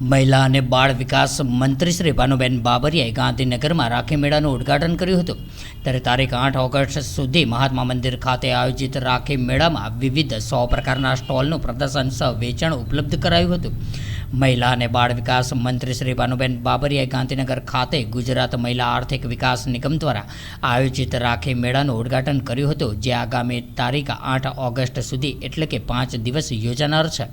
મહિલા અને બાળ વિકાસ મંત્રી શ્રી ભાનુબેન બાબરિયાએ ગાંધીનગરમાં રાખી મેળાનું ઉદ્ઘાટન કર્યું હતું। ત્યારે તારીખ 8 ઓગસ્ટ સુધી મહાત્મા મંદિર ખાતે આયોજિત રાખી મેળામાં વિવિધ 100 પ્રકારના સ્ટોલનું પ્રદર્શન સહ વેચાણ ઉપલબ્ધ કરાયું હતું। મહિલા અને બાળ વિકાસ મંત્રી શ્રી ભાનુબેન બાબરિયાએ ગાંધીનગર ખાતે ગુજરાત મહિલા આર્થિક વિકાસ નિગમ દ્વારા આયોજિત રાખી મેળાનું ઉદ્ઘાટન કર્યું હતું, જે આગામી તારીખ 8 ઓગસ્ટ સુધી એટલે કે 5 દિવસ યોજાનાર છે।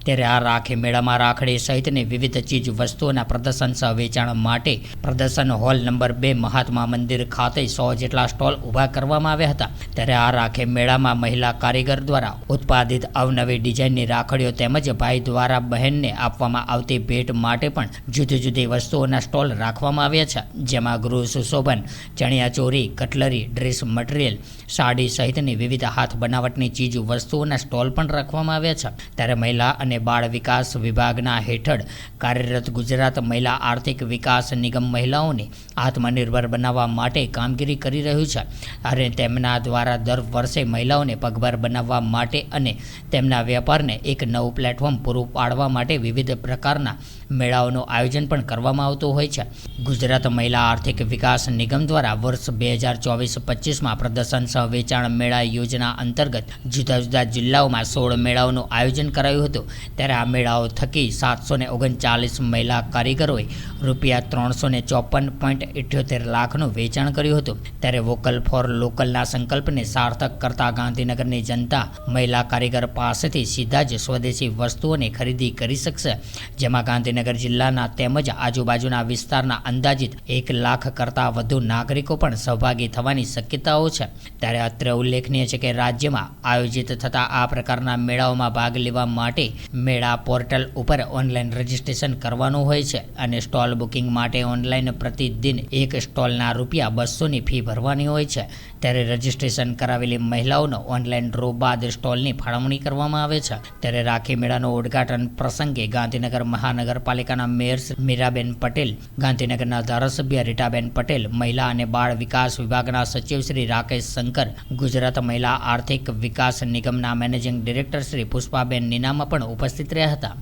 ત્યારે આ રાખી મેળામાં રાખડી સહિતની વિવિધ ચીજ વસ્તુઓના પ્રદર્શન સહ વેચાણ માટે પ્રદર્શન હોલ નંબર 2 મહાત્મા મંદિર ખાતે 100 જેટલા સ્ટોલ ઊભા કરવામાં આવ્યા હતા। ત્યારે આ રાખી મેળામાં મહિલા કારીગર દ્વારા ઉત્પાદિત અવનવી ડિઝાઇનની રાખડીઓ તેમજ ભાઈ દ્વારા બહેનને આપવામાં આવતી ભેટ માટે પણ જુદી જુદી વસ્તુઓના સ્ટોલ રાખવામાં આવ્યા છે, જેમાં ગૃહ સુશોભન, ચણિયાચોળી, કટલરી, ડ્રેસ મટીરિયલ, સાડી સહિતની વિવિધ હાથ બનાવટની ચીજ વસ્તુઓના સ્ટોલ પણ રાખવામાં આવ્યા છે। ત્યારે મહિલા અને બાળ વિકાસ વિભાગના હેઠળ કાર્યરત ગુજરાત મહિલા આર્થિક વિકાસ નિગમ મહિલાઓને આત્મનિર્ભર બનાવવા માટે કામગીરી કરી રહ્યું છે અને તેમના દ્વારા દર વર્ષે મહિલાઓને પગભર બનાવવા માટે અને તેમના વેપારને એક નવું પ્લેટફોર્મ પૂરું પાડવા માટે વિવિધ પ્રકારના મેળાઓનું આયોજન પણ કરવામાં આવતું હોય છે। ગુજરાત મહિલા આર્થિક વિકાસ નિગમ દ્વારા વર્ષ 2024-25માં પ્રદર્શન સહ વેચાણ મેળા યોજના અંતર્ગત જુદા જુદા જિલ્લાઓમાં 16 મેળાઓનું આયોજન કરાયું હતું। ત્યારે આ મેળાઓ થકી 739 મહિલા કારીગરોએ ₹354.78 લાખનું વેચાણ કર્યું હતું। ત્યારે વોકલ ફોર લોકલના સંકલ્પને સાર્થક કરતા ગાંધીનગરની જનતા મહિલા કારીગર પાસેથી સીધા જ સ્વદેશી વસ્તુઓની ખરીદી કરી શકશે, જેમાં ગાંધીનગર જિલ્લાના તેમજ આજુબાજુના વિસ્તારના અંદાજિત 1 લાખ કરતાં વધુ નાગરિકો પણ સહભાગી થવાની શક્યતાઓ છે। ત્યારે અત્રે ઉલ્લેખનીય છે કે રાજ્યમાં આયોજિત થતા આ પ્રકારના મેળાઓમાં ભાગ લેવા માટે મેળા પોર્ટલ ઉપર ઓનલાઈન રજીસ્ટ્રેશન કરવાનું હોય છે અને સ્ટોલ બુકિંગ માટે ઓનલાઈન પ્રતિદિન એક સ્ટોલના ₹200ની ફી ભરવાની હોય છે। ત્યારે રજીસ્ટ્રેશન કરાવેલી મહિલાઓનો ઓનલાઈન ડ્રો બાદ સ્ટોલની ફાળવણી કરવામાં આવે છે। ત્યારે રાખી મેળાનું ઉદ્ઘાટન પ્રસંગે ગાંધીનગર મહાનગરપાલિકાના મેયર મીરાબેન પટેલ, ગાંધીનગરના ધારાસભ્ય રીટાબેન પટેલ, મહિલા અને બાળ વિકાસ વિભાગના સચિવ શ્રી રાકેશ શંકર, ગુજરાત મહિલા આર્થિક વિકાસ નિગમના મેનેજિંગ ડિરેક્ટર શ્રી પુષ્પાબેન નીનામા પણ ઉપસ્થિત રહ્યા હતા।